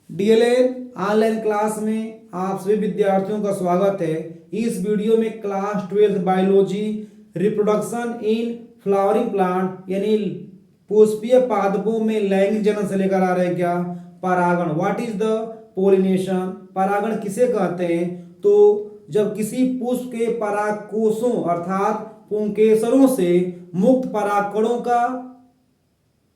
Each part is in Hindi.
डीएलएड ऑनलाइन क्लास में आप सभी विद्यार्थियों का स्वागत है। इस वीडियो में class 12 biology reproduction in flowering plant यानी पुष्पीय पादपों में लैंगिक जनन से लेकर आ रहे हैं क्या परागण। What is the pollination. परागण किसे कहते हैं? तो जब किसी पुष्प के परागकोशों अर्थात पुंकेसरों से मुक्त परागकणों का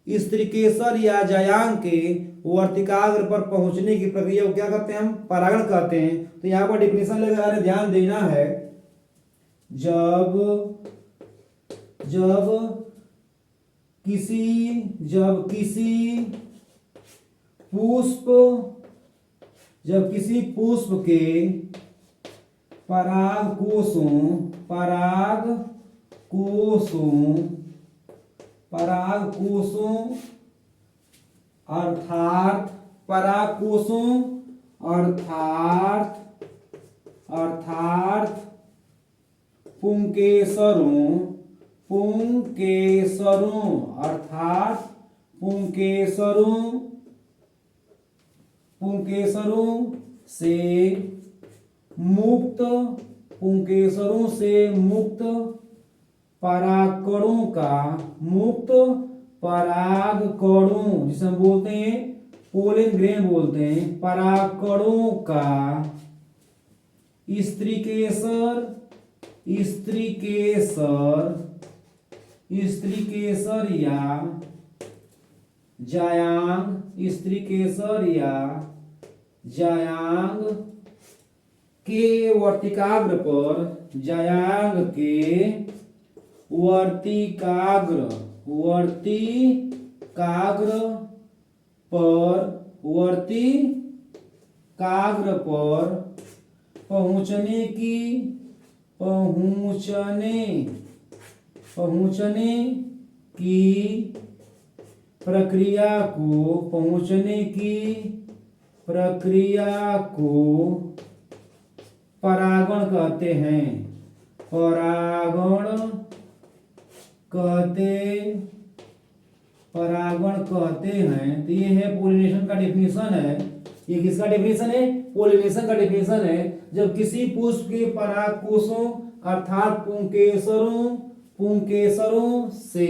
स्त्रीकेसर या जायांग के वर्तिकाग्र पर पहुंचने की प्रक्रिया को क्या कहते हैं? हम परागण कहते हैं। तो यहाँ पर डिफिनेशन लेकर ध्यान देना है। जब जब किसी पुष्प के परागकोशों अर्थात पुंकेसरों से मुक्त परागकणों जिसे हम बोलते हैं पोलन ग्रेन बोलते हैं, परागकणों का स्त्रीकेसर या जायांग के वर्तिकाग्र पर पहुंचने की प्रक्रिया को परागण कहते हैं। तो ये है पोलिनेशन का डेफिनेशन है। ये किसका डेफिनेशन है? पोलिनेशन का डेफिनेशन है। जब किसी पुष्प के परागकोशों अर्थात पुंकेसरों से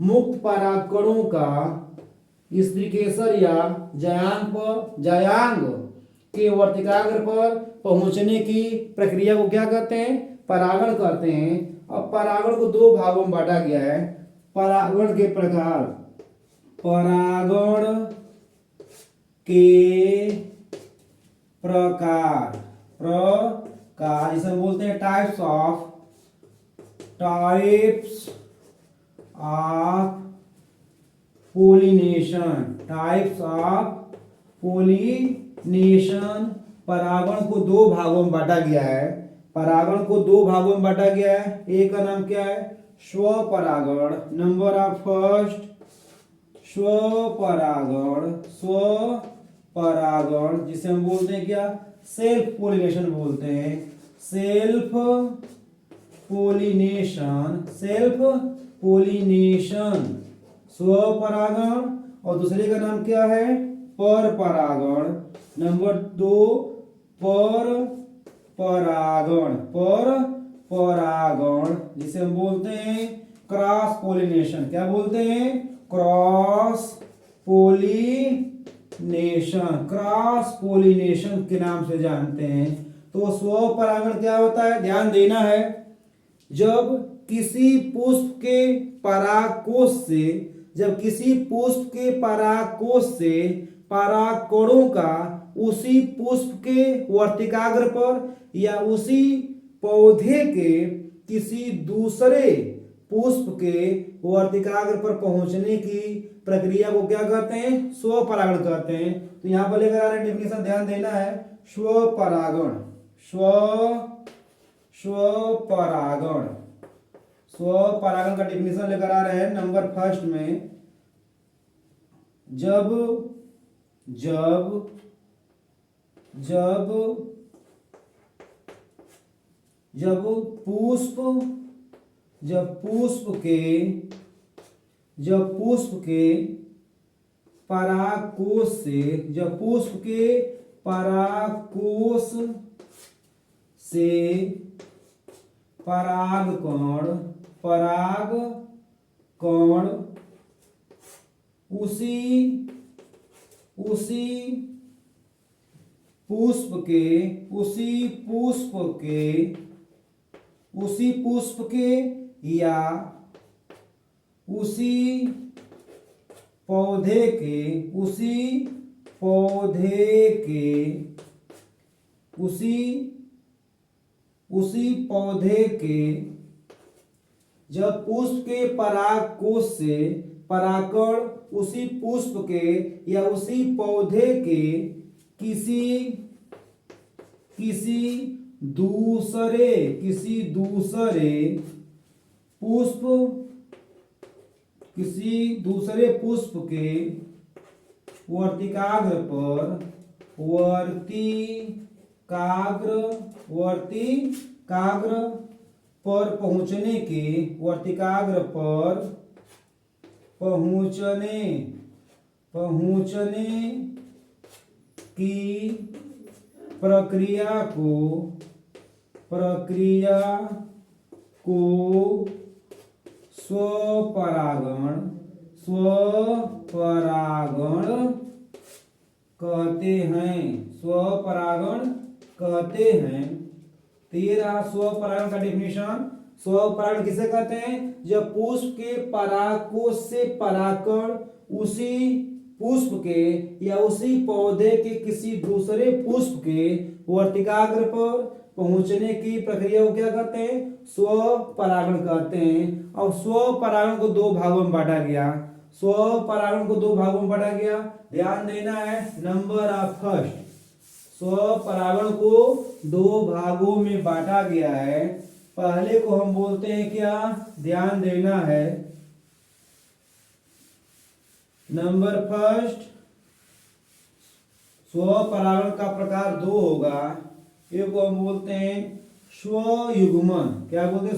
मुक्त परागकणों का स्त्रीकेसर या जायांग के वर्तिकाग्र पर पहुंचने की प्रक्रिया को क्या कहते हैं? परागण कहते हैं। अब परागण को दो भागों में बांटा गया है। परागण के प्रकार जिसे हम बोलते हैं टाइप्स ऑफ पोलिनेशन। परागण को दो भागों में बांटा गया है। एक का नाम क्या है? स्वपरागण। नंबर ऑफ फर्स्ट स्वपरागण जिसे हम बोलते हैं क्या? सेल्फ पोलिनेशन बोलते हैं। सेल्फ पोलिनेशन स्वपरागण। और दूसरे का नाम क्या है? पर परागण। नंबर 2 पर परागण जिसे हम बोलते हैं क्रॉस पोलिनेशन। क्या बोलते हैं? क्रॉस पोलिनेशन के नाम से जानते हैं। तो स्वपरागण क्या होता है? ध्यान देना है। जब किसी पुष्प के परागकोश से परागकणों का उसी पुष्प के वर्तिकाग्र पर या उसी पौधे के किसी दूसरे पुष्प के वर्तिकाग्र पर पहुंचने की प्रक्रिया को क्या कहते हैं? स्वपरागण कहते हैं। तो यहां पर लेकर आ रहे हैं डेफिनेशन, ध्यान देना है। स्वपरागण का डेफिनेशन लेकर आ रहे हैं। नंबर फर्स्ट में जब पुष्प के परागकोश से, जब पुष्प के परागकोश से परागकण उसी पुष्प के या उसी पौधे के जब पुष्प के परागकोश से परागकण उसी पुष्प के या उसी पौधे के किसी दूसरे पुष्प के वर्तिकाग्र पर पहुंचने की प्रक्रिया को स्वपरागण कहते हैं। तो ये रहा स्वपरागण का डेफिनेशन। स्वपरागण किसे कहते हैं? जब पुष्प के परागकोश से परागकण उसी पुष्प के या उसी पौधे के किसी दूसरे पुष्प के वर्तिकाग्र पर पहुंचने की प्रक्रिया को क्या कहते हैं? स्वपरागण कहते हैं। और स्वपरागण को दो भागों में बांटा गया। ध्यान देना है, नंबर ऑफ फर्स्ट। स्वपरागण को दो भागों में बांटा गया है। पहले को हम बोलते हैं क्या? ध्यान देना है, नंबर फर्स्ट। स्वपरागण का प्रकार दो होगा। एक को हम बोलते हैं स्वयुग्मन। क्या बोलते हैं?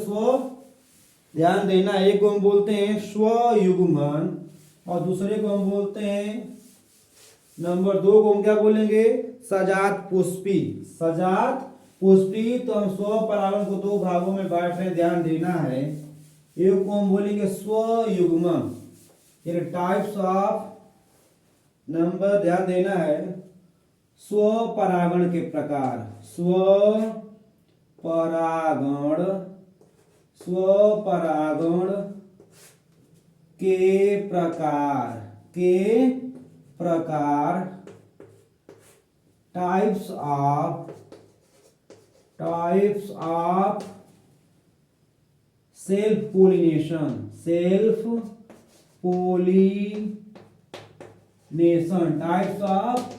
ध्यान देना, एक को हम बोलते हैं स्वयुग्मन और दूसरे को हम बोलते हैं, नंबर दो को हम क्या बोलेंगे? सजात पुष्पी। तो हम स्वपरागण को दो भागों में बांट रहे हैं, ध्यान देना है। एक को हम बोलेंगे स्वयुग्मन, टाइप्स ऑफ, नंबर ध्यान देना है, स्वपरागण के प्रकार। स्वपरागण के प्रकार types of self pollination. Types of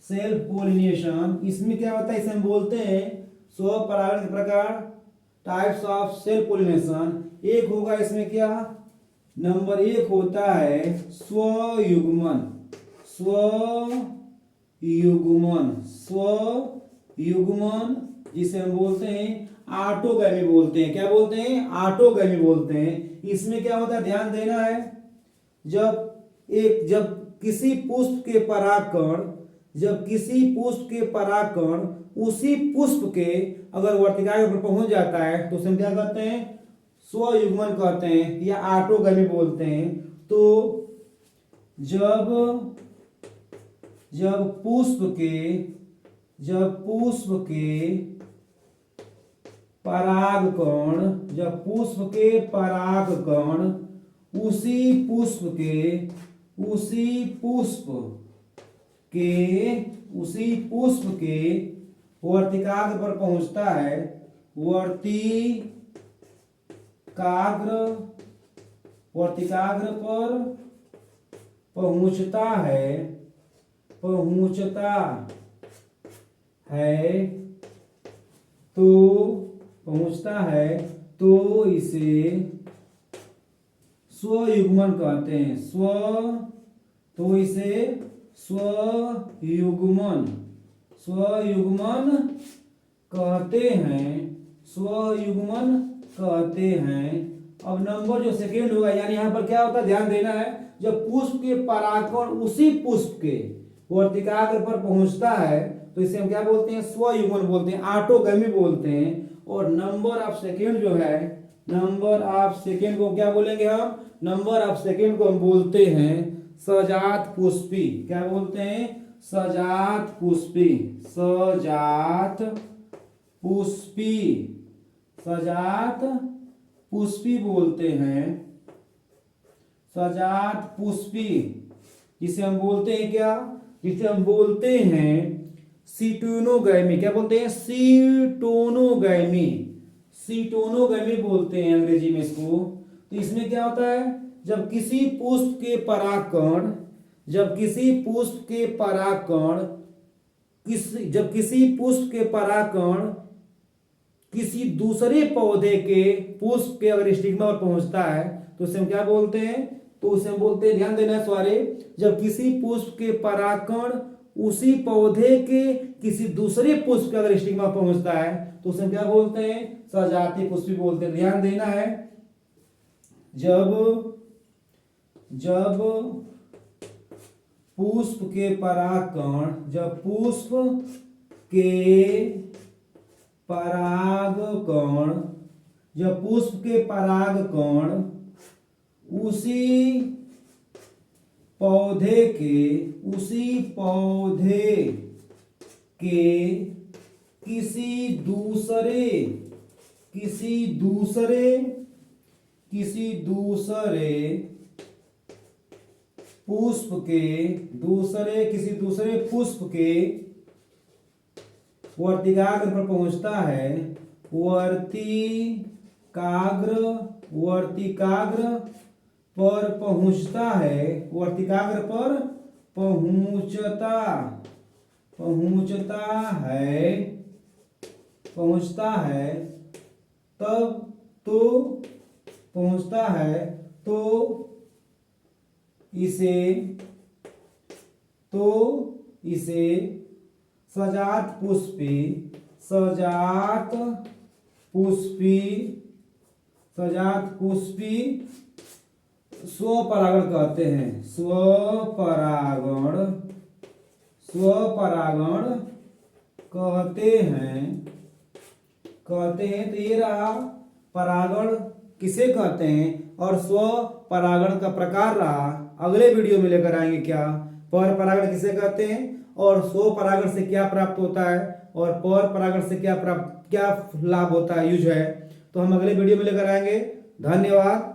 self pollination. इसमें क्या होता है? इसे हम बोलते हैं स्वपरागण के प्रकार, टाइप्स ऑफ सेल्फ पोलिनेशन। एक होगा इसमें क्या? नंबर एक होता है स्वयुग्मन। जिसे हम बोलते हैं ऑटोगैमी बोलते हैं। क्या बोलते हैं? ऑटोगैमी बोलते हैं। इसमें क्या होता है? ध्यान देना है, जब किसी पुष्प के परागकण उसी पुष्प के अगर वर्तिकाग्र पर पहुंच जाता है तो उसे हम क्या कहते हैं? स्वयुग्मन कहते हैं या ऑटोगैमी बोलते हैं। तो जब पुष्प के परागकण उसी पुष्प के वर्तिकाग्र पर पहुंचता है, वर्तिकाग्र पर पहुंचता है तो इसे स्वयुग्मन कहते हैं। स्वयुग्मन कहते हैं। अब नंबर जो सेकेंड होगा, यानी यहां पर क्या होता है? ध्यान देना है, जब पुष्प के परागकण उसी पुष्प के वर्तिकाग्र पर पहुंचता है तो इसे हम क्या बोलते हैं, स्वयुग्मन बोलते हैं, ऑटोगैमी बोलते हैं। और नंबर ऑफ सेकेंड जो है, नंबर ऑफ सेकेंड को क्या बोलेंगे हम, नंबर ऑफ सेकेंड को हम बोलते हैं सजात पुष्पी। क्या बोलते हैं, सजात पुष्पी, सजात पुष्पी, सजात पुष्पी बोलते हैं, सजात पुष्पी, जिसे हम बोलते हैं क्या, जिसे हम बोलते हैं सीटोनोगैमी। क्या बोलते हैं, सीटोनोगैमी, सीटोनोगैमी बोलते हैं अंग्रेजी में इसको। तो इसमें क्या होता है, जब किसी पुष्प के परागकण, जब किसी पुष्प के परागकण जब किसी पुष्प के परागकण किसी दूसरे पौधे के पुष्प के अगर स्टिग्मा पर पहुंचता है तो उसे हम क्या बोलते हैं, तो उसे हम बोलते हैं, ध्यान देना सारे, जब किसी पुष्प के परागकण उसी पौधे के किसी दूसरे पुष्प के अगर स्टिग्मा पर पहुंचता है तो उसे हम क्या बोलते हैं, सजातीय पुष्पी बोलते हैं। ध्यान देना है, जब जब पुष्प के परागकण, जब पुष्प के परागकण, जब पुष्प के परागकण उसी पौधे के, उसी पौधे के किसी दूसरे, किसी दूसरे, किसी दूसरे पुष्प के, दूसरे किसी दूसरे पुष्प के वर्तिकाग्र पर पहुंचता है, वर्तिकाग्र, वर्तिकाग्र पर पहुंचता है, वर्तिकाग्र पर पहुंचता, पहुंचता है, पहुंचता है, तब तो पहुंचता है तो इसे, तो इसे सजात पुष्पी, सजात पुष्पी, सजात पुष्पी स्वपरागण कहते हैं, स्वपरागण, स्वपरागण कहते हैं, कहते हैं। तो ये रहा परागण किसे कहते हैं और स्व परागण का प्रकार रहा। अगले वीडियो में लेकर आएंगे क्या, पर परागण किसे कहते हैं और स्व परागण से क्या प्राप्त होता है और पर परागण से क्या प्राप्त, क्या लाभ होता है, यूज है। तो हम अगले वीडियो में लेकर आएंगे। धन्यवाद।